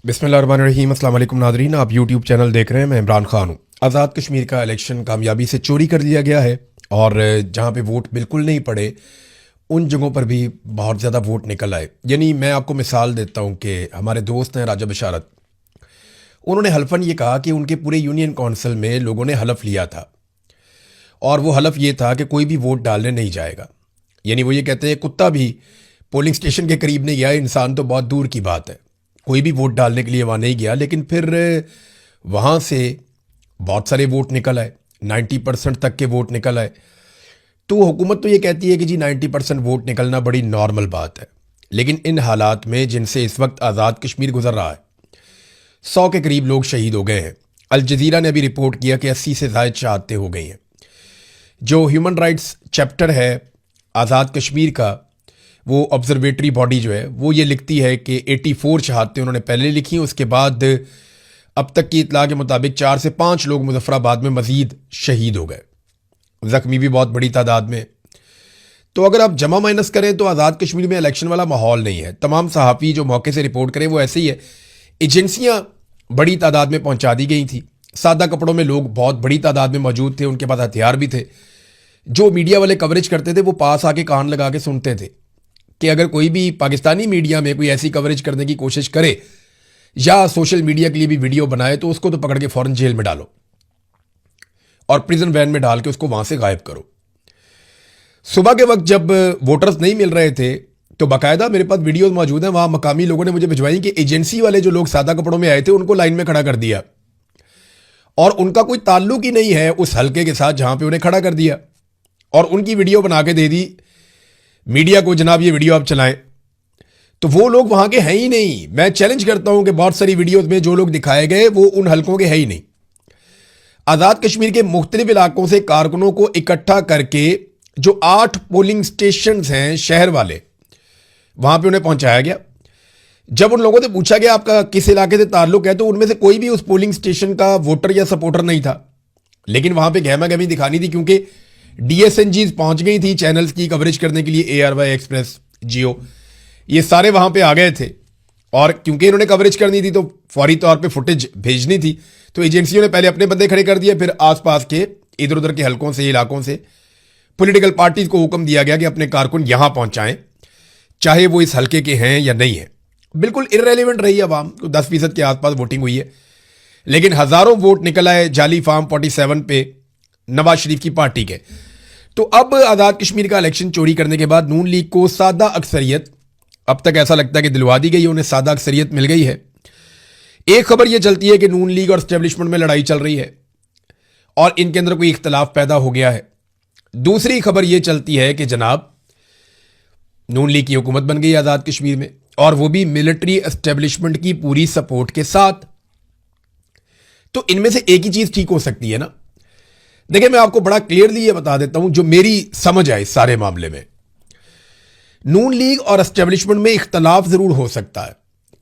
बिस्मिल्लाहिर्रहमानिर्रहीम। अस्सलाम वालेकुम नादरीन, आप यूट्यूब चैनल देख रहे हैं। मैं इमरान खान हूँ। आज़ाद कश्मीर का इलेक्शन कामयाबी से चोरी कर लिया गया है और जहाँ पे वोट बिल्कुल नहीं पड़े उन जगहों पर भी बहुत ज़्यादा वोट निकल आए। यानी मैं आपको मिसाल देता हूँ कि हमारे दोस्त हैं राजा बशारत, उन्होंने हल्फन ये कहा कि उनके पूरे यूनियन कौंसिल में लोगों ने हलफ लिया था और वो हलफ ये था कि कोई भी वोट डालने नहीं जाएगा। यानी वो ये कहते हैं कुत्ता भी पोलिंग स्टेशन के करीब नहीं गया, इंसान तो बहुत दूर की बात है, कोई भी वोट डालने के लिए वहाँ नहीं गया। लेकिन फिर वहाँ से बहुत सारे वोट निकल आए, 90% तक के वोट निकल आए। तो हुकूमत तो ये कहती है कि जी 90% वोट निकलना बड़ी नॉर्मल बात है, लेकिन इन हालात में जिनसे इस वक्त आज़ाद कश्मीर गुजर रहा है, 100 के करीब लोग शहीद हो गए हैं। अल जज़ीरा ने अभी रिपोर्ट किया कि 80 से ज़ायद शहादतें हो गई हैं। जो ह्यूमन राइट्स चैप्टर है आज़ाद कश्मीर का, वो ऑब्जर्वेटरी बॉडी जो है वो ये लिखती है कि 84 शहादतें उन्होंने पहले लिखी। उसके बाद अब तक की इतला के मुताबिक 4 से 5 लोग मुजफ्फराबाद में मजीद शहीद हो गए, ज़ख्मी भी बहुत बड़ी तादाद में। तो अगर आप जमा माइनस करें तो आज़ाद कश्मीर में इलेक्शन वाला माहौल नहीं है। तमाम सहाफ़ी जो मौके से रिपोर्ट करें वो ऐसे ही है। एजेंसियाँ बड़ी तादाद में पहुँचा दी गई थी, सादा कपड़ों में लोग बहुत बड़ी तादाद में मौजूद थे, उनके पास हथियार भी थे। जो मीडिया वाले कवरेज करते थे वो पास आके कान लगा के सुनते थे कि अगर कोई भी पाकिस्तानी मीडिया में कोई ऐसी कवरेज करने की कोशिश करे या सोशल मीडिया के लिए भी वीडियो बनाए तो उसको तो पकड़ के फ़ौरन जेल में डालो और प्रिजन वैन में डाल के उसको वहाँ से गायब करो। सुबह के वक्त जब वोटर्स नहीं मिल रहे थे तो बाकायदा मेरे पास वीडियोस मौजूद हैं, वहाँ मकामी लोगों ने मुझे भिजवाई कि एजेंसी वाले जो लोग सादा कपड़ों में आए थे उनको लाइन में खड़ा कर दिया और उनका कोई ताल्लुक ही नहीं है उस हल्के के साथ जहाँ पर उन्हें खड़ा कर दिया, और उनकी वीडियो बना के दे दी मीडिया को, जनाब ये वीडियो आप चलाएं। तो वो लोग वहां के हैं ही नहीं। मैं चैलेंज करता हूं कि बहुत सारी वीडियोस में जो लोग दिखाए गए वो उन हलकों के हैं ही नहीं। आज़ाद कश्मीर के मुख्तलिफ इलाकों से कारकुनों को इकट्ठा करके जो 8 पोलिंग स्टेशन हैं शहर वाले, वहां पर उन्हें पहुंचाया गया। जब उन लोगों से पूछा गया आपका किस इलाके से ताल्लुक है, तो उनमें से कोई भी उस पोलिंग स्टेशन का वोटर या सपोर्टर नहीं था। लेकिन वहां पर गहमा गहमी दिखानी थी क्योंकि DSNGs पहुंच गई थी चैनल्स की कवरेज करने के लिए, ARY एक्सप्रेस, जियो, ये सारे वहां पे आ गए थे। और क्योंकि इन्होंने कवरेज करनी थी तो फौरी तौर पे फुटेज भेजनी थी, तो एजेंसियों ने पहले अपने बंदे खड़े कर दिए, फिर आसपास के इधर उधर के हलकों से, इलाकों से पॉलिटिकल पार्टीज को हुक्म दिया गया कि अपने कारकुन यहां पहुंचाएं, चाहे वो इस हल्के के हैं या नहीं है। बिल्कुल इररेलेवेंट रही आवाम, 10% के आसपास वोटिंग हुई है, लेकिन हजारों वोट निकल आए जाली फार्म 47 पे नवाज शरीफ की पार्टी के। तो अब आज़ाद कश्मीर का इलेक्शन चोरी करने के बाद नून लीग को सादा अक्सरियत, अब तक ऐसा लगता है कि दिलवा दी गई है, उन्हें सादा अक्सरियत मिल गई है। एक खबर यह चलती है कि नून लीग और एस्टेब्लिशमेंट में लड़ाई चल रही है और इनके अंदर कोई इख्तलाफ पैदा हो गया है। दूसरी खबर यह चलती है कि जनाब नून लीग की हुकूमत बन गई आज़ाद कश्मीर में, और वो भी मिलिट्री एस्टेब्लिशमेंट की पूरी सपोर्ट के साथ। तो इनमें से एक ही चीज ठीक हो सकती है ना। देखिए, मैं आपको बड़ा क्लियरली ये बता देता हूं जो मेरी समझ है इस सारे मामले में। नून लीग और एस्टेब्लिशमेंट में इख्तलाफ जरूर हो सकता है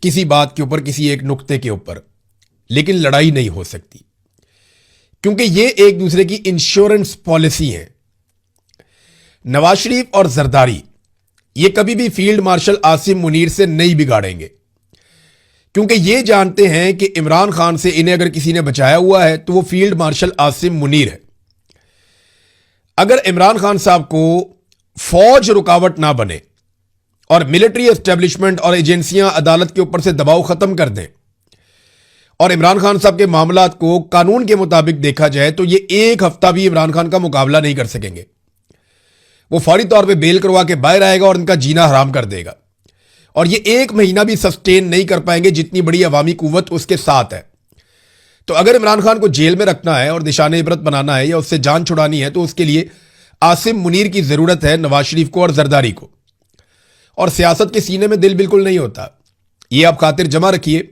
किसी बात के ऊपर, किसी एक नुक्ते के ऊपर, लेकिन लड़ाई नहीं हो सकती क्योंकि ये एक दूसरे की इंश्योरेंस पॉलिसी है। नवाज शरीफ और जरदारी ये कभी भी फील्ड मार्शल आसिम मुनीर से नहीं बिगाड़ेंगे, क्योंकि ये जानते हैं कि इमरान खान से इन्हें अगर किसी ने बचाया हुआ है तो वो फील्ड मार्शल आसिम मुनीर है। अगर इमरान खान साहब को फौज रुकावट ना बने और मिलिट्री एस्टेब्लिशमेंट और एजेंसियां अदालत के ऊपर से दबाव खत्म कर दें और इमरान खान साहब के मामलात को कानून के मुताबिक देखा जाए, तो ये एक हफ्ता भी इमरान खान का मुकाबला नहीं कर सकेंगे। वो फौरी तौर पे बेल करवा के बाहर आएगा और इनका जीना हराम कर देगा, और ये 1 महीना भी सस्टेन नहीं कर पाएंगे जितनी बड़ी अवामी कुव्वत उसके साथ है। तो अगर इमरान खान को जेल में रखना है और निशाने इबरत बनाना है या उससे जान छुड़ानी है, तो उसके लिए आसिम मुनीर की जरूरत है, नवाज शरीफ को और जरदारी को। और सियासत के सीने में दिल बिल्कुल नहीं होता, ये आप खातिर जमा रखिए।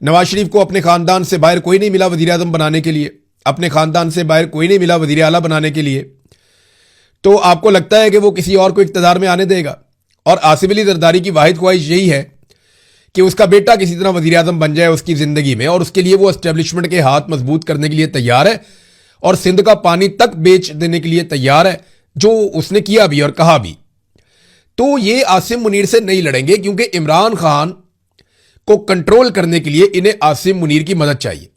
नवाज शरीफ को अपने खानदान से बाहर कोई नहीं मिला वजीर आजम बनाने के लिए, अपने खानदान से बाहर कोई नहीं मिला वजीर आला बनाने के लिए, तो आपको लगता है कि वो किसी और को इख्तियार में आने देगा? और आसिफ अली जरदारी की वाहिद ख्वाहिश यही है कि उसका बेटा किसी तरह वजीर आजम बन जाए उसकी जिंदगी में, और उसके लिए वो एस्टेब्लिशमेंट के हाथ मजबूत करने के लिए तैयार है और सिंध का पानी तक बेच देने के लिए तैयार है, जो उसने किया भी और कहा भी। तो ये आसिम मुनीर से नहीं लड़ेंगे क्योंकि इमरान खान को कंट्रोल करने के लिए इन्हें आसिम मुनीर की मदद चाहिए।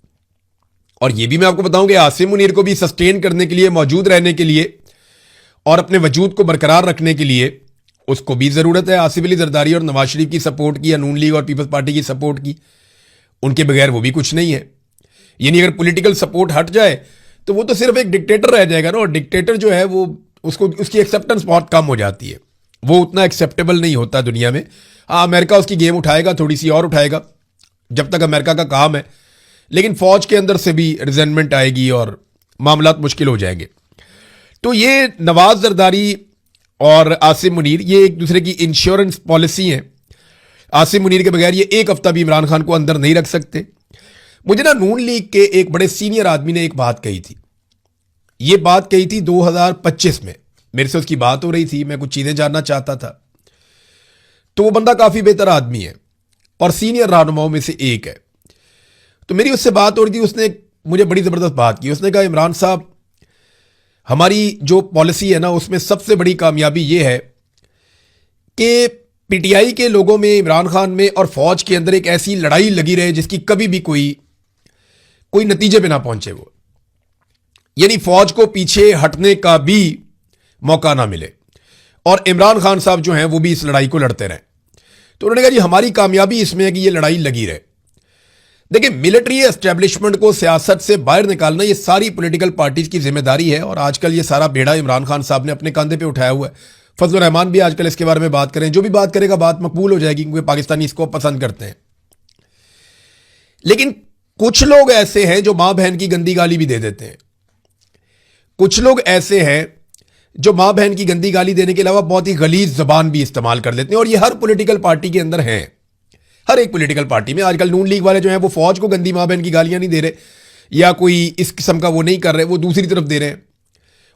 और यह भी मैं आपको बताऊं कि आसिम मुनीर को भी सस्टेन करने के लिए, मौजूद रहने के लिए और अपने वजूद को बरकरार रखने के लिए उसको भी जरूरत है आसिफ अली जरदारी और नवाज शरीफ की सपोर्ट की, या नून लीग और पीपल्स पार्टी की सपोर्ट की। उनके बगैर वो भी कुछ नहीं है। यानी अगर पॉलिटिकल सपोर्ट हट जाए तो वो तो सिर्फ एक डिक्टेटर रह जाएगा ना, और डिक्टेटर जो है वो उसको उसकी एक्सेप्टेंस बहुत कम हो जाती है, वो उतना एक्सेप्टेबल नहीं होता दुनिया में। हाँ, अमेरिका उसकी गेम उठाएगा, थोड़ी सी और उठाएगा जब तक अमेरिका का काम है, लेकिन फौज के अंदर से भी रिजेंटमेंट आएगी और मामलात मुश्किल हो जाएंगे। तो ये नवाज जरदारी और आसिम मुनीर ये एक दूसरे की इंश्योरेंस पॉलिसी है। आसिम मुनीर के बगैर ये एक हफ्ता भी इमरान खान को अंदर नहीं रख सकते। मुझे ना नून लीग के एक बड़े सीनियर आदमी ने एक बात कही थी, ये बात कही थी 2025 में, मेरे से उसकी बात हो रही थी, मैं कुछ चीजें जानना चाहता था। तो वो बंदा काफी बेहतर आदमी है और सीनियर रहनुमाओं में से एक है। तो मेरी उससे बात हो रही थी, उसने मुझे बड़ी जबरदस्त बात की। उसने कहा, इमरान साहब, हमारी जो पॉलिसी है ना उसमें सबसे बड़ी कामयाबी यह है कि पीटीआई के लोगों में, इमरान खान में और फौज के अंदर एक ऐसी लड़ाई लगी रहे जिसकी कभी भी कोई नतीजे पे ना पहुंचे। वो यानी फौज को पीछे हटने का भी मौका ना मिले और इमरान खान साहब जो हैं वो भी इस लड़ाई को लड़ते रहें। तो उन्होंने कहा जी हमारी कामयाबी इसमें है कि ये लड़ाई लगी रहे। देखिए, मिलिट्री एस्टेब्लिशमेंट को सियासत से बाहर निकालना ये सारी पॉलिटिकल पार्टीज की जिम्मेदारी है, और आजकल ये सारा बेड़ा इमरान खान साहब ने अपने कंधे पे उठाया हुआ है। फजलुर रहमान भी आजकल इसके बारे में बात करें, जो भी बात करेगा बात मकबूल हो जाएगी क्योंकि पाकिस्तानी इसको पसंद करते हैं। लेकिन कुछ लोग ऐसे हैं जो मां बहन की गंदी गाली भी दे देते हैं। कुछ लोग ऐसे हैं जो मां बहन की गंदी गाली देने के अलावा बहुत ही गलीज जबान भी इस्तेमाल कर लेते हैं, और ये हर पॉलिटिकल पार्टी के अंदर हैं। हर एक पॉलिटिकल पार्टी में आजकल नून लीग वाले जो हैं वो फौज को गंदी मां बहन की गालियां नहीं दे रहे, या कोई इस किस्म का वो नहीं कर रहे, वो दूसरी तरफ दे रहे हैं।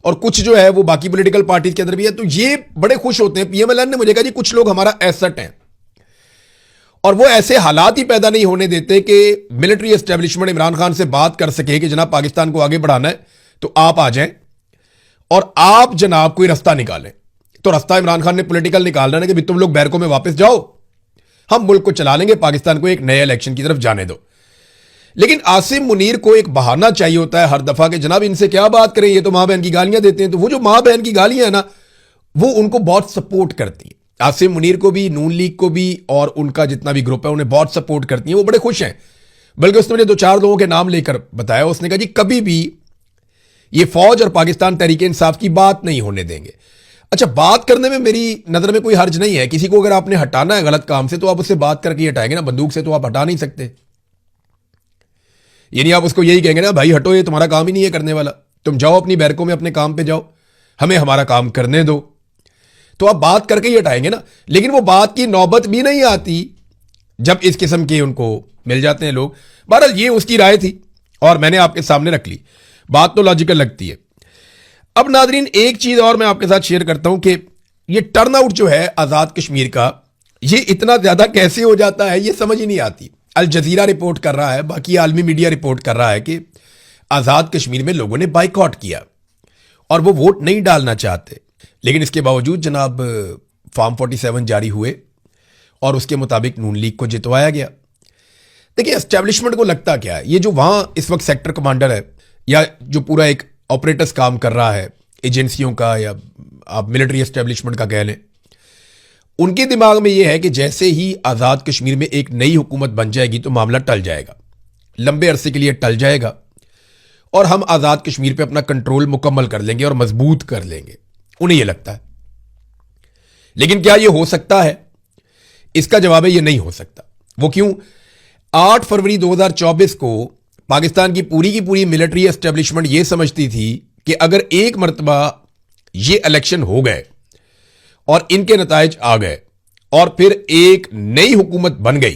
और कुछ जो है वो बाकी पॉलिटिकल पार्टीज के अंदर भी है। तो ये बड़े खुश होते हैं। पीएमएलएन ने मुझे कहा जी कुछ लोग हमारा एसेट हैं, और वो ऐसे हालात ही पैदा नहीं होने देते कि मिलिट्री एस्टेब्लिशमेंट इमरान खान से बात कर सके कि जनाब पाकिस्तान को आगे बढ़ाना है तो आप आ जाएं और आप जनाब कोई रास्ता निकालें। तो रास्ता इमरान खान ने पॉलिटिकल निकालना है कि भी तुम लोग बैरकों में वापस जाओ, हम मुल्क को चला लेंगे, पाकिस्तान को एक नए इलेक्शन की तरफ जाने दो। लेकिन आसिम मुनीर को एक बहाना चाहिए होता है हर दफा कि जनाब इनसे क्या बात करें, ये तो मां बहन की गालियां देते हैं। तो वो जो मां बहन की गालियां है ना, वो उनको बहुत सपोर्ट करती है। आसिम मुनीर को भी, नून लीग को भी, और उनका जितना भी ग्रुप है उन्हें बहुत सपोर्ट करती है। वो बड़े खुश हैं। बल्कि उसने मुझे 2-4 लोगों के नाम लेकर बताया। उसने कहा जी कभी भी ये फौज और पाकिस्तान तहरीक इंसाफ की बात नहीं होने देंगे। अच्छा, बात करने में मेरी नजर में कोई हर्ज नहीं है। किसी को अगर आपने हटाना है गलत काम से तो आप उससे बात करके हटाएंगे ना, बंदूक से तो आप हटा नहीं सकते। यानी आप उसको यही कहेंगे ना, भाई हटो, ये तुम्हारा काम ही नहीं है करने वाला, तुम जाओ अपनी बैरकों में अपने काम पे जाओ, हमें हमारा काम करने दो। तो आप बात करके ही हटाएंगे ना। लेकिन वो बात की नौबत भी नहीं आती जब इस किस्म के उनको मिल जाते हैं लोग। बहरहाल ये उसकी राय थी और मैंने आपके सामने रख ली। बात तो लॉजिकल लगती है। अब नादरीन, एक चीज और मैं आपके साथ शेयर करता हूं कि ये टर्नआउट जो है आजाद कश्मीर का, ये इतना ज्यादा कैसे हो जाता है ये समझ ही नहीं आती। अल जजीरा रिपोर्ट कर रहा है, बाकी आलमी मीडिया रिपोर्ट कर रहा है कि आजाद कश्मीर में लोगों ने बाइकआउट किया और वो वोट नहीं डालना चाहते। लेकिन इसके बावजूद जनाब फॉर्म 47 जारी हुए और उसके मुताबिक नून लीग को जितवाया गया। देखिए, एस्टेब्लिशमेंट को लगता क्या है, ये जो वहां इस वक्त सेक्टर कमांडर है या जो पूरा एक ऑपरेटर्स काम कर रहा है एजेंसियों का, या आप मिलिट्री एस्टेब्लिशमेंट का कह लें, उनके दिमाग में यह है कि जैसे ही आज़ाद कश्मीर में एक नई हुकूमत बन जाएगी तो मामला टल जाएगा, लंबे अरसे के लिए टल जाएगा और हम आज़ाद कश्मीर पे अपना कंट्रोल मुकम्मल कर लेंगे और मजबूत कर लेंगे। उन्हें यह लगता है। लेकिन क्या यह हो सकता है? इसका जवाब है यह नहीं हो सकता। वो क्यों? 8 फरवरी 2024 को पाकिस्तान की पूरी मिलिट्री एस्टेब्लिशमेंट यह समझती थी कि अगर एक मरतबा ये इलेक्शन हो गए और इनके नताइज आ गए और फिर एक नई हुकूमत बन गई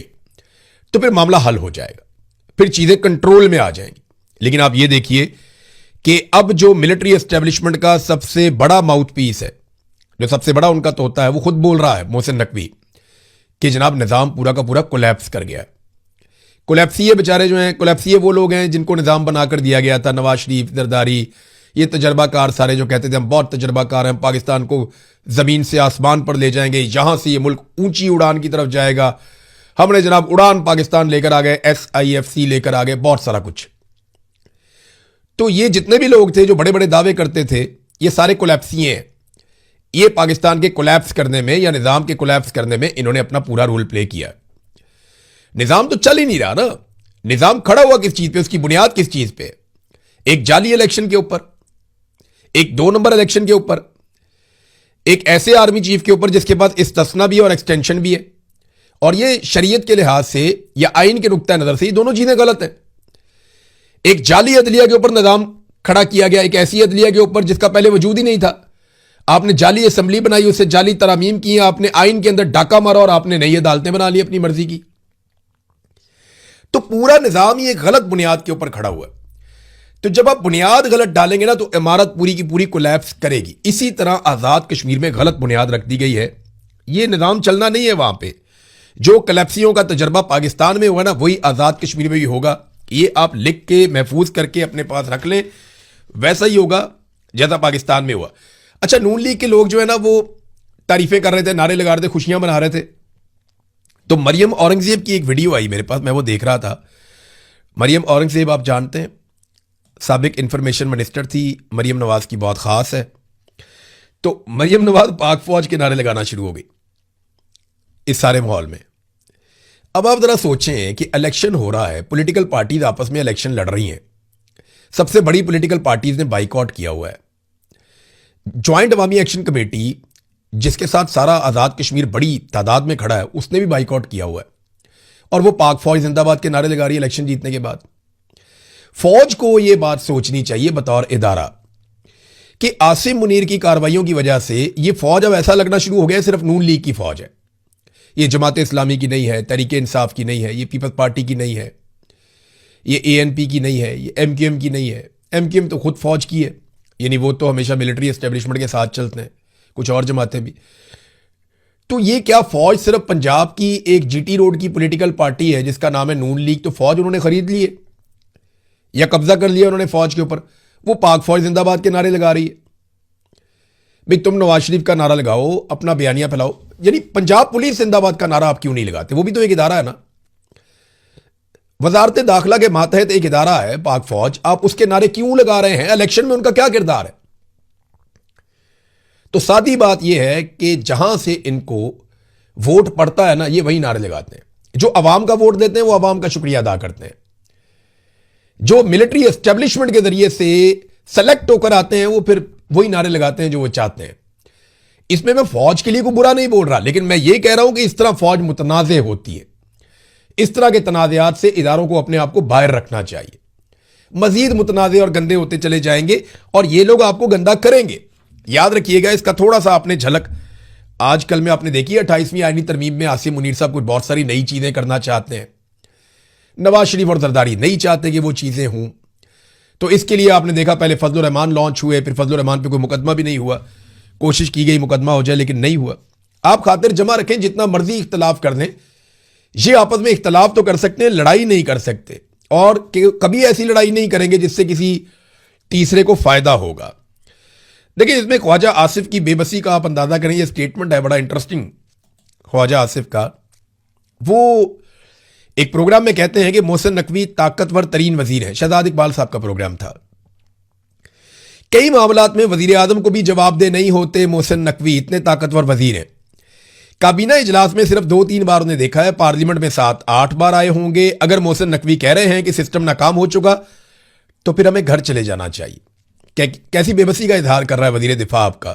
तो फिर मामला हल हो जाएगा, फिर चीजें कंट्रोल में आ जाएंगी। लेकिन आप ये देखिए कि अब जो मिलिट्री एस्टेब्लिशमेंट का सबसे बड़ा माउथ पीस है, जो सबसे बड़ा उनका तोता है, वो खुद बोल रहा है, मोहसिन नकवी, कि जनाब निजाम पूरा का पूरा कोलैप्स कर गया है। कोलैप्सिए बेचारे जो हैं, कोलैप्सिए वो लोग हैं जिनको निजाम बनाकर दिया गया था, नवाज शरीफ, जरदारी, ये तजर्बाकार सारे जो कहते थे हम बहुत तजर्बाकार हैं, पाकिस्तान को जमीन से आसमान पर ले जाएंगे, यहां से ये मुल्क ऊंची उड़ान की तरफ जाएगा, हमने जनाब उड़ान पाकिस्तान लेकर आ गए, SIFC लेकर आ गए, बहुत सारा कुछ। तो ये जितने भी लोग थे जो बड़े बड़े दावे करते थे, ये सारे कोलैप्सिए हैं। ये पाकिस्तान के कोलैप्स करने में या निजाम के कोलैप्स करने में इन्होंने अपना पूरा रोल प्ले किया। निजाम तो चल ही नहीं रहा ना। निजाम खड़ा हुआ किस चीज पे, उसकी बुनियाद किस चीज पे? एक जाली इलेक्शन के ऊपर, एक 2 नंबर इलेक्शन के ऊपर, एक ऐसे आर्मी चीफ के ऊपर जिसके पास इस्तिस्ना भी है और एक्सटेंशन भी है। और ये शरीयत के लिहाज से या आइन के नुक्ता नजर से ये दोनों चीजें गलत हैं। एक जाली अदलिया के ऊपर निजाम खड़ा किया गया, एक ऐसी अदलिया के ऊपर जिसका पहले वजूद ही नहीं था। आपने जाली असेंबली बनाई, उससे जाली तरामीम की, आपने आइन के अंदर डाका मारा और आपने नई अदालतें बना ली अपनी मर्जी की। तो पूरा निजाम ये गलत बुनियाद के ऊपर खड़ा हुआ है। तो जब आप बुनियाद गलत डालेंगे ना तो इमारत पूरी की पूरी कोलैप्स करेगी। इसी तरह आजाद कश्मीर में गलत बुनियाद रख दी गई है। ये निजाम चलना नहीं है वहां पे। जो कोलैप्सियों का तजर्बा पाकिस्तान में हुआ ना, वही आजाद कश्मीर में भी होगा। ये आप लिख के महफूज करके अपने पास रख लें, वैसा ही होगा जैसा पाकिस्तान में हुआ। अच्छा, नून लीग के लोग जो है ना वो तारीफें कर रहे थे, नारे लगा रहे थे, खुशियां मना रहे थे। तो मरियम औरंगजेब की एक वीडियो आई मेरे पास, मैं वो देख रहा था। मरियम औरंगजेब आप जानते हैं, साबिक इंफॉर्मेशन मिनिस्टर थी, मरियम नवाज की बहुत खास है। तो मरियम नवाज पाक फौज के नारे लगाना शुरू हो गई इस सारे माहौल में। अब आप जरा सोचें कि इलेक्शन हो रहा है, पॉलिटिकल पार्टीज आपस में इलेक्शन लड़ रही हैं, सबसे बड़ी पॉलिटिकल पार्टीज ने बाइकआउट किया हुआ है। ज्वाइंट अवामी एक्शन कमेटी जिसके साथ सारा आज़ाद कश्मीर बड़ी तादाद में खड़ा है, उसने भी बाइकआउट किया हुआ है। और वो पाक फौज जिंदाबाद के नारे लगा रही है इलेक्शन जीतने के बाद। फौज को यह बात सोचनी चाहिए बतौर इदारा कि आसिम मुनीर की कार्रवाइयों की वजह से यह फौज अब ऐसा लगना शुरू हो गया सिर्फ नून लीग की फौज है। ये जमात इस्लामी की नहीं है, तहरीक इंसाफ की नहीं है, ये पीपल्स पार्टी की नहीं है, ये ANP की नहीं है, ये MQM की नहीं है। MQM तो खुद फौज की है, यानी वो तो हमेशा मिलिट्री एस्टेब्लिशमेंट के साथ चलते हैं, कुछ और जमातें भी। तो ये क्या फौज सिर्फ पंजाब की एक GT रोड की पॉलिटिकल पार्टी है जिसका नाम है नून लीग? तो फौज उन्होंने खरीद ली है या कब्जा कर लिया उन्होंने फौज के ऊपर। वो पाक फौज जिंदाबाद के नारे लगा रही है। भाई तुम नवाज शरीफ का नारा लगाओ, अपना बयानिया फैलाओ, यानी पंजाब पुलिस जिंदाबाद का नारा आप क्यों नहीं लगाते? वो भी तो एक इदारा है ना। वजारत दाखिला के मातहत एक इदारा है पाक फौज, आप उसके नारे क्यों लगा रहे हैं? इलेक्शन में उनका क्या किरदार है? तो सादी बात यह है कि जहां से इनको वोट पड़ता है ना, ये वही नारे लगाते हैं। जो अवाम का वोट देते हैं वो अवाम का शुक्रिया अदा करते हैं। जो मिलिट्री एस्टेब्लिशमेंट के जरिए से सेलेक्ट होकर आते हैं वो फिर वही नारे लगाते हैं जो वो चाहते हैं। इसमें मैं फौज के लिए कोई बुरा नहीं बोल रहा, लेकिन मैं ये कह रहा हूं कि इस तरह फौज मुतनाज़े होती है। इस तरह के तनाज़ात से इदारों को अपने आप को बाहर रखना चाहिए। मजीद मुतनाज़े और गंदे होते चले जाएंगे और ये लोग आपको गंदा करेंगे। याद रखिएगा, इसका थोड़ा सा आपने झलक आजकल में आपने देखी है। 28वीं आईनी तरमीम में आसिम मुनीर साहब कुछ बहुत सारी नई चीजें करना चाहते हैं। नवाज शरीफ और जरदारी नहीं चाहते कि वो चीजें हों। तो इसके लिए आपने देखा पहले फजलुर रहमान लॉन्च हुए, फिर फजलुर रहमान पे कोई मुकदमा भी नहीं हुआ। कोशिश की गई मुकदमा हो जाए लेकिन नहीं हुआ। आप खातिर जमा रखें, जितना मर्जी इख्तलाफ कर लें, ये आपस में इख्तलाफ तो कर सकते हैं, लड़ाई नहीं कर सकते। और कभी ऐसी लड़ाई नहीं करेंगे जिससे किसी तीसरे को फायदा होगा। देखिए, इसमें ख्वाजा आसिफ की बेबसी का आप अंदाजा करें। ये स्टेटमेंट है बड़ा इंटरेस्टिंग ख्वाजा आसिफ का। वो एक प्रोग्राम में कहते हैं कि मोहसिन नकवी ताकतवर तरीन वजीर है। शहजाद इकबाल साहब का प्रोग्राम था। कई मामलात में वजीर आजम को भी जवाबदेह नहीं होते मोहसिन नकवी, इतने ताकतवर वजीर हैं। काबीना इजलास में सिर्फ 2-3 बार उन्हें देखा है, पार्लियामेंट में 7-8 बार आए होंगे। अगर मोहसिन नकवी कह रहे हैं कि सिस्टम नाकाम हो चुका तो फिर हमें घर चले जाना चाहिए। कैसी बेबसी का इजहार कर रहा है वजीर दिफा आपका।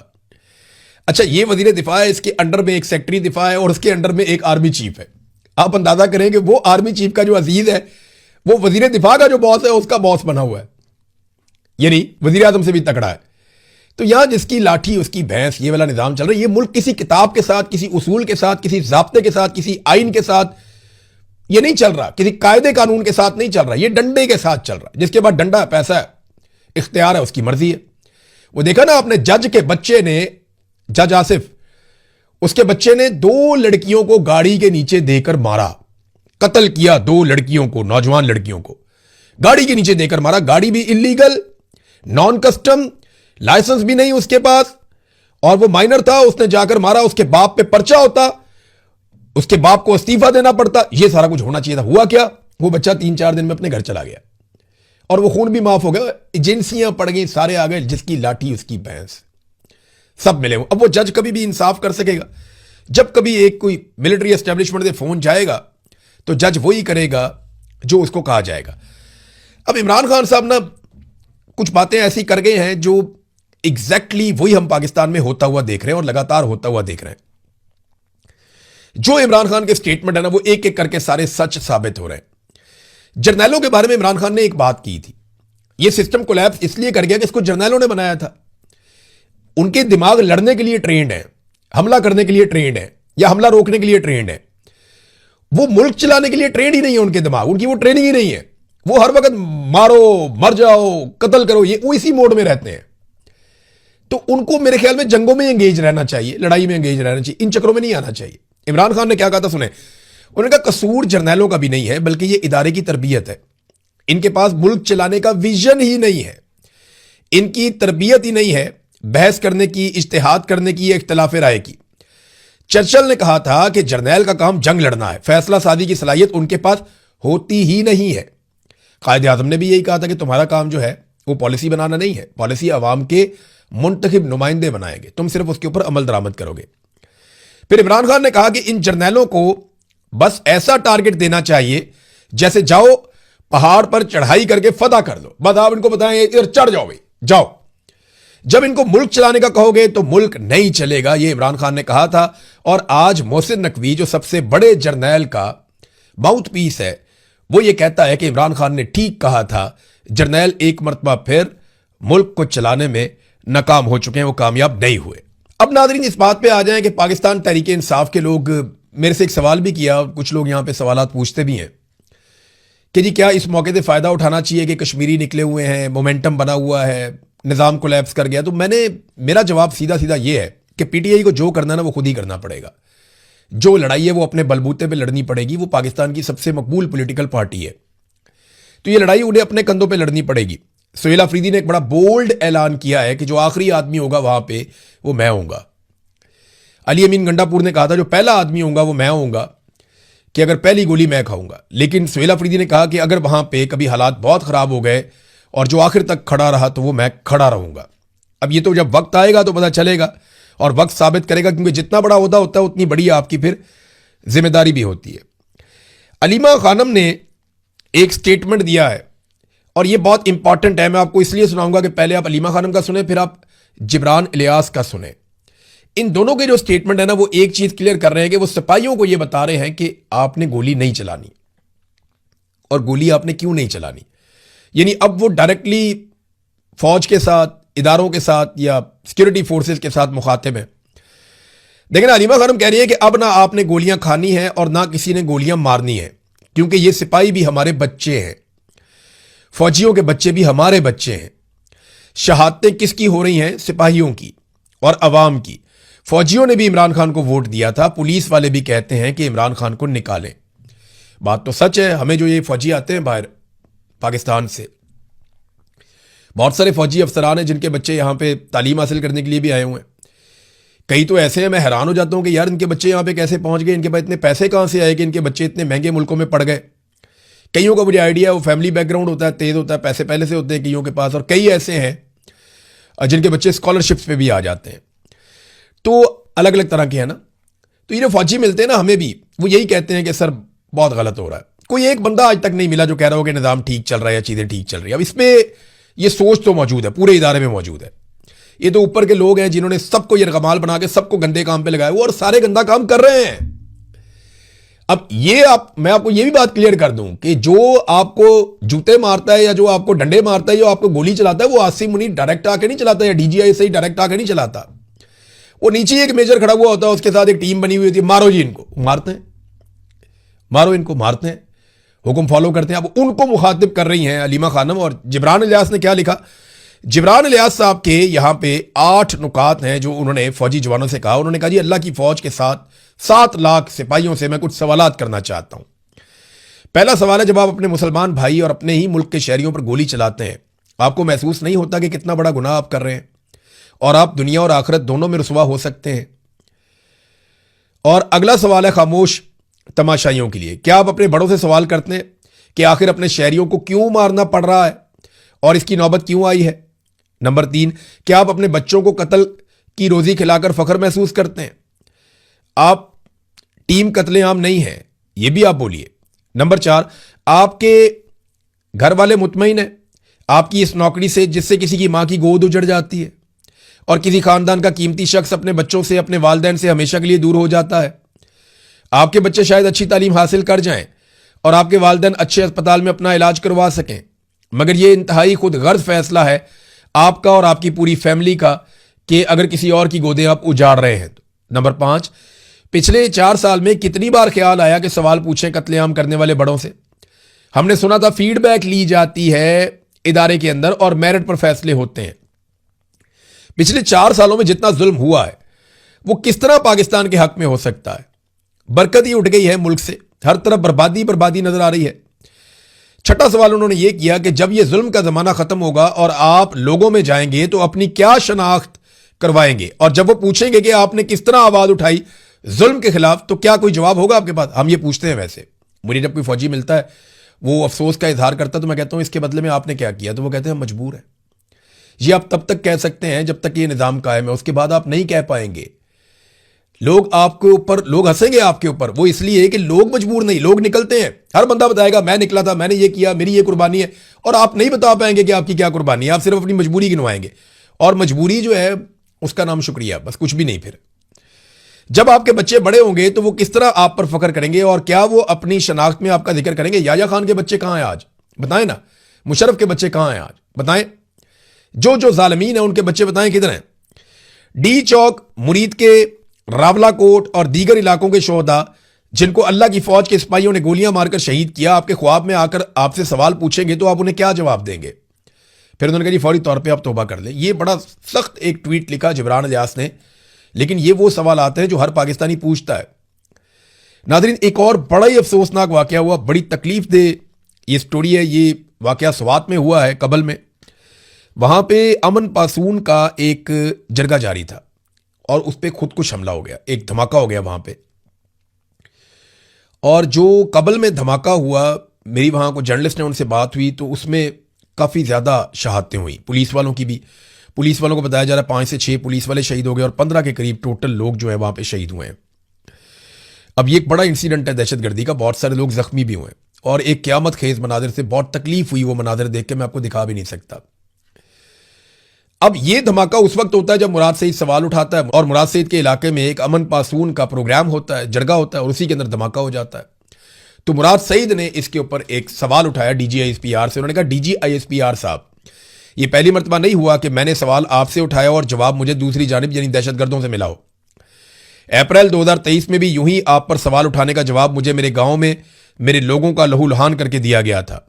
अच्छा, ये वजीर दिफा है, इसके अंडर में एक सेक्रेटरी दिफा है और उसके अंडर में एक आर्मी चीफ है। आप अंदाजा करें कि वो आर्मी चीफ का जो अजीज है वो वजीर दिफा का जो बॉस है उसका बॉस बना हुआ है, यानी वजीर आजम से भी तकड़ा है। तो यहां जिसकी लाठी उसकी भैंस, ये वाला निजाम चल रहा है। ये मुल्क किसी किताब के साथ, किसी उसूल के साथ, किसी ज़ाब्ते के साथ, किसी आइन के साथ ये नहीं चल रहा, किसी कायदे कानून के साथ नहीं चल रहा, ये डंडे के साथ चल रहा है। जिसके बाद डंडा है, पैसा है, इख्तियार है, उसकी मर्जी है। वो देखा ना आपने, जज के बच्चे ने, जज आसिफ, उसके बच्चे ने 2 लड़कियों को गाड़ी के नीचे देकर मारा, कत्ल किया 2 लड़कियों को, नौजवान लड़कियों को गाड़ी के नीचे देकर मारा। गाड़ी भी इलीगल, नॉन कस्टम, लाइसेंस भी नहीं उसके पास, और वो माइनर था, उसने जाकर मारा। उसके बाप पे पर्चा होता, उसके बाप को इस्तीफा देना पड़ता, ये सारा कुछ होना चाहिए था। हुआ क्या, वो बच्चा 3-4 दिन में अपने घर चला गया और वो खून भी माफ हो गया, एजेंसियां पड़ गई, सारे आ गए, जिसकी लाठी उसकी भैंस, सब मिले। अब वो जज कभी भी इंसाफ कर सकेगा? जब कभी एक कोई मिलिट्री एस्टेब्लिशमेंट से फोन जाएगा तो जज वही करेगा जो उसको कहा जाएगा। अब इमरान खान साहब ना कुछ बातें ऐसी कर गए हैं जो एग्जैक्टली वही हम पाकिस्तान में होता हुआ देख रहे हैं और लगातार होता हुआ देख रहे हैं। जो इमरान खान के स्टेटमेंट है ना, वो एक एक करके सारे सच साबित हो रहे हैं। जर्नैलों के बारे में इमरान खान ने एक बात की थी, ये सिस्टम कोलैप्स इसलिए कर गया कि इसको जर्नैलों ने बनाया था। उनके दिमाग लड़ने के लिए ट्रेंड है, हमला करने के लिए ट्रेंड है, या हमला रोकने के लिए ट्रेंड है। वो मुल्क चलाने के लिए ट्रेंड ही नहीं है उनके दिमाग, उनकी वो ट्रेनिंग ही नहीं है। वो हर वक्त मारो, मर जाओ, कत्ल करो, ये वो इसी मोड में रहते हैं। तो उनको मेरे ख्याल में जंगों में एंगेज रहना चाहिए, लड़ाई में एंगेज रहना चाहिए, इन चक्रों में नहीं आना चाहिए। इमरान खान ने क्या कहा था सुने, उन्होंने कहा कसूर जर्नैलों का भी नहीं है, बल्कि ये इदारे की तरबियत है। इनके पास मुल्क चलाने का विजन ही नहीं है, इनकी तरबियत ही नहीं है बहस करने की, इज्तिहाद करने की, इख्तिलाफ राय की। चर्चिल ने कहा था कि जर्नैल का काम जंग लड़ना है, फैसला सादी की सलाहियत उनके पास होती ही नहीं है। कायदे आज़म ने भी यही कहा था कि तुम्हारा काम जो है वो पॉलिसी बनाना नहीं है, पॉलिसी अवाम के मुंतखब नुमाइंदे बनाएंगे, तुम सिर्फ उसके ऊपर अमल दरामद करोगे। फिर इमरान खान ने कहा कि इन जर्नैलों को बस ऐसा टारगेट देना चाहिए जैसे जाओ पहाड़ पर चढ़ाई करके फतह कर दो, बस आप इनको बताएं इधर चढ़ जाओ भाई जाओ। जब इनको मुल्क चलाने का कहोगे तो मुल्क नहीं चलेगा, ये इमरान खान ने कहा था। और आज मोहसिन नकवी जो सबसे बड़े जर्नैल का माउथ पीस है, वो ये कहता है कि इमरान खान ने ठीक कहा था, जर्नैल एक मरतबा फिर मुल्क को चलाने में नाकाम हो चुके हैं, वो कामयाब नहीं हुए। अब नाज़रीन इस बात पे आ जाएं कि पाकिस्तान तहरीक इंसाफ के लोग, मेरे से एक सवाल भी किया, कुछ लोग यहां पे सवालात पूछते भी हैं कि जी क्या इस मौके से फ़ायदा उठाना चाहिए कि कश्मीरी निकले हुए हैं, मोमेंटम बना हुआ है, निज़ाम कोलैप्स कर गया। तो मेरा जवाब सीधा सीधा ये है कि पीटीआई को जो करना ना वो खुद ही करना पड़ेगा। जो लड़ाई है वो अपने बलबूते पे लड़नी पड़ेगी, वो पाकिस्तान की सबसे मकबूल पॉलिटिकल पार्टी है, तो ये लड़ाई उन्हें अपने कंधों पे लड़नी पड़ेगी। सुहेल अफरीदी ने एक बड़ा बोल्ड ऐलान किया है कि जो आखिरी आदमी होगा वहां पे वो मैं होऊंगा। अली अमीन गंडापुर ने कहा था जो पहला आदमी होगा वो मैं होऊंगा, कि अगर पहली गोली मैं खाऊंगा। लेकिन सुहेल अफरीदी ने कहा कि अगर वहां पे कभी हालात बहुत खराब हो गए और जो आखिर तक खड़ा रहा तो वो मैं खड़ा रहूंगा। अब ये तो जब वक्त आएगा तो पता चलेगा और वक्त साबित करेगा, क्योंकि जितना बड़ा ओहदा होता है उतनी बड़ी आपकी फिर जिम्मेदारी भी होती है। अलीमा खानम ने एक स्टेटमेंट दिया है और ये बहुत इंपॉर्टेंट है, मैं आपको इसलिए सुनाऊंगा कि पहले आप अलीमा खानम का सुने, फिर आप जिब्रान इलियास का सुने। इन दोनों के जो स्टेटमेंट है ना, वो एक चीज क्लियर कर रहे हैं कि वो सिपाहियों को ये बता रहे हैं कि आपने गोली नहीं चलानी, और गोली आपने क्यों नहीं चलानी। यानी अब वो डायरेक्टली फौज के साथ, इदारों के साथ या सिक्योरिटी फोर्सेस के साथ मुखातिब है। लेकिन अलीमा खानम कह रही है कि अब ना आपने गोलियां खानी है और ना किसी ने गोलियां मारनी है, क्योंकि ये सिपाही भी हमारे बच्चे हैं, फौजियों के बच्चे भी हमारे बच्चे हैं। शहादतें किसकी हो रही हैं? सिपाहियों की और अवाम की। फौजियों ने भी इमरान खान को वोट दिया था, पुलिस वाले भी कहते हैं कि इमरान खान को निकालें। बात तो सच है, हमें जो ये फौजी आते हैं बाहर पाकिस्तान से, बहुत सारे फौजी अफसरान हैं जिनके बच्चे यहां पे तालीम हासिल करने के लिए भी आए हुए हैं। कई तो ऐसे हैं, मैं हैरान हो जाता हूं कि यार इनके बच्चे यहां पे कैसे पहुंच गए, इनके पास इतने पैसे कहां से आए कि इनके बच्चे इतने महंगे मुल्कों में पड़ गए। कईयों का मुझे आइडिया, वो फैमिली बैकग्राउंड होता है, तेज होता है, पैसे पहले से होते हैं कईयों के पास, और कई ऐसे हैं जिनके बच्चे स्कॉलरशिप्स पे भी आ जाते हैं। तो अलग अलग तरह के हैं ना। तो ये जो फौजी मिलते हैं ना हमें भी, वो यही कहते हैं कि सर बहुत गलत हो रहा है। कोई एक बंदा आज तक नहीं मिला जो कह रहा हो कि निज़ाम ठीक चल रहा है या चीज़ें ठीक चल रही है। अब इसमें ये सोच तो मौजूद है, पूरे इदारे में मौजूद है। ये तो ऊपर के लोग हैं जिन्होंने सबको यरगमाल बना के सबको गंदे काम पे लगाया हुआ, और सारे गंदा काम कर रहे हैं। अब ये मैं आपको ये भी बात क्लियर कर दूं कि जो आपको जूते मारता है या जो आपको डंडे मारता है या आपको गोली चलाता है, वो आसिम मुनीर डायरेक्ट आके नहीं चलाता या डीजीआई से ही डायरेक्ट आके नहीं चलाता। वो नीचे एक मेजर खड़ा हुआ होता है, उसके साथ एक टीम बनी हुई होती है, मारो जी इनको, मारते हैं, मारो इनको, मारते हैं, हुक्म फॉलो करते हैं। अब उनको मुखातिब कर रही हैं अलीमा खानम। और जिब्रान इलियास ने क्या लिखा, जिब्रान इलियास साहब के यहां पे 8 नुकात हैं जो उन्होंने फौजी जवानों से कहा। उन्होंने कहा जी अल्लाह की फौज के साथ 7 लाख सिपाहियों से मैं कुछ सवालात करना चाहता हूं। पहला सवाल है, जब आप अपने मुसलमान भाई और अपने ही मुल्क के शहरियों पर गोली चलाते हैं, आपको महसूस नहीं होता कि कितना बड़ा गुनाह आप कर रहे हैं और आप दुनिया और आखिरत दोनों में रुसवा हो सकते हैं? और अगला सवाल है खामोश तमाशाइयों के लिए। क्या आप अपने बड़ों से सवाल करते हैं कि आखिर अपने शहरियों को क्यों मारना पड़ रहा है और इसकी नौबत क्यों आई है? नंबर 3, क्या आप अपने बच्चों को कत्ल की रोजी खिलाकर फख्र महसूस करते हैं? आप टीम कत्लेआम नहीं है, यह भी आप बोलिए। नंबर 4, आपके घर वाले मुतमईन हैं आपकी इस नौकरी से जिससे किसी की मां की गोद उजड़ जाती है और किसी खानदान का कीमती शख्स अपने बच्चों से, अपने वालिदैन से हमेशा के लिए दूर हो जाता है? आपके बच्चे शायद अच्छी तालीम हासिल कर जाएं और आपके वालिदैन अच्छे अस्पताल में अपना इलाज करवा सकें, मगर यह इंतहाई खुद गर्ज फैसला है आपका और आपकी पूरी फैमिली का कि अगर किसी और की गोदें आप उजाड़ रहे हैं तो। नंबर 5, पिछले 4 साल में कितनी बार ख्याल आया कि सवाल पूछें कत्लेआम करने वाले बड़ों से? हमने सुना था फीडबैक ली जाती है इदारे के अंदर और मेरिट पर फैसले होते हैं। पिछले 4 सालों में जितना जुल्म हुआ है वो किस तरह पाकिस्तान के हक में हो सकता है? बरकत ही उठ गई है मुल्क से, हर तरफ बर्बादी बर्बादी नजर आ रही है। छठा सवाल उन्होंने यह किया कि जब यह जुल्म का जमाना खत्म होगा और आप लोगों में जाएंगे तो अपनी क्या शनाख्त करवाएंगे, और जब वो पूछेंगे कि आपने किस तरह आवाज उठाई जुल्म के खिलाफ तो क्या कोई जवाब होगा आपके पास? हम ये पूछते हैं। वैसे मुझे जब कोई फौजी मिलता है वो अफसोस का इजहार करता है तो मैं कहता हूं इसके बदले में आपने क्या किया? तो वो कहते हैं हम मजबूर हैं। ये आप तब तक कह सकते हैं जब तक ये निजाम कायम है, उसके बाद आप नहीं कह पाएंगे। लोग आपके ऊपर, लोग हंसेंगे आपके ऊपर, वो इसलिए कि लोग मजबूर नहीं, लोग निकलते हैं। हर बंदा बताएगा मैं निकला था, मैंने ये किया, मेरी ये कुर्बानी है, और आप नहीं बता पाएंगे कि आपकी क्या कुर्बानी है। आप सिर्फ अपनी मजबूरी गिनवाएंगे और मजबूरी जो है उसका नाम शुक्रिया, बस कुछ भी नहीं। फिर जब आपके बच्चे बड़े होंगे तो वो किस तरह आप पर फख्र करेंगे और क्या वो अपनी शनाख्त में आपका जिक्र करेंगे? याया खान के बच्चे कहां हैं आज? बताएं ना। मुशर्रफ के बच्चे कहां हैं आज? बताएं। जो जो जालिमीन है उनके बच्चे बताएं किधर हैं? डी चौक, मुरीद के रावला कोट और दीगर इलाकों के शोहदा जिनको अल्लाह की फौज के सिपाहियों ने गोलियां मारकर शहीद किया, आपके ख्वाब में आकर आपसे सवाल पूछेंगे तो आप उन्हें क्या जवाब देंगे? फिर उन्होंने कहा जी फौरी तौर पे आप तौबा कर लें। ये बड़ा सख्त एक ट्वीट लिखा जिब्रान अलियास ने, लेकिन ये वो सवाल आते हैं जो हर पाकिस्तानी पूछता है। नाज़रीन, एक और बड़ा ही अफसोसनाक वाकया हुआ, बड़ी तकलीफ दे ये स्टोरी है। ये वाकया स्वात में हुआ है, कबल में। वहां पे अमन पासून का एक जरगा जारी था और उस पर खुदकुश हमला हो गया, एक धमाका हो गया वहां पे। और जो कबल में धमाका हुआ, मेरी वहां को जर्नलिस्ट ने उनसे बात हुई तो उसमें काफ़ी ज़्यादा शहादतें हुई, पुलिस वालों की भी। पुलिस वालों को बताया जा रहा है 5 से 6 पुलिस वाले शहीद हो गए और 15 के करीब टोटल लोग जो है वहां पे शहीद हुए हैं। अब ये एक बड़ा इंसिडेंट है दहशतगर्दी का, बहुत सारे लोग जख्मी भी हुए और एक क़यामत खेज मनाजिर से बहुत तकलीफ हुई। वो मनाजिर देख के मैं आपको दिखा भी नहीं सकता। अब ये धमाका उस वक्त होता है जब मुराद सईद सवाल उठाता है और मुराद सईद के इलाके में एक अमन पासून का प्रोग्राम होता है, जरगा होता है, और उसी के अंदर धमाका हो जाता है। तो मुराद सईद ने इसके ऊपर एक सवाल उठाया DGISPR से। उन्होंने कहा DGISPR साहब, ये पहली मर्तबा नहीं हुआ कि मैंने सवाल आपसे उठाया और जवाब मुझे दूसरी जानिब यानी दहशतगर्दों से मिला हो। अप्रैल 2023 में भी यूं ही आप पर सवाल उठाने का जवाब मुझे मेरे गांव में मेरे लोगों का लहूलुहान करके दिया गया था,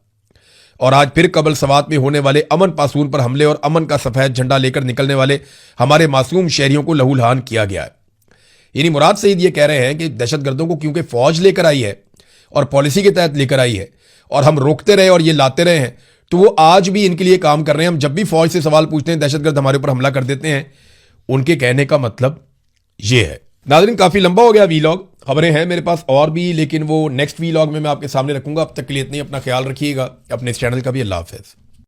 और आज फिर कबल सवात में होने वाले अमन पासून पर हमले और अमन का सफेद झंडा लेकर निकलने वाले हमारे मासूम शहरियों को लहूलुहान किया गया है। यानी मुराद सईद ये कह रहे हैं कि दहशतगर्दों को क्योंकि फौज लेकर आई है और पॉलिसी के तहत लेकर आई है और हम रोकते रहे और ये लाते रहे हैं, तो वो आज भी इनके लिए काम कर रहे हैं। हम जब भी फौज से सवाल पूछते हैं दहशतगर्द हमारे ऊपर हमला कर देते हैं। उनके कहने का मतलब ये है। नाज़रीन, काफ़ी लंबा हो गया वीलॉग, खबरें हैं मेरे पास और भी, लेकिन वो नेक्स्ट वीलॉग में मैं आपके सामने रखूंगा। अब तक के लिए इतनी, अपना ख्याल रखिएगा, अपने इस चैनल का भी। अल्लाह हाफ़िज़।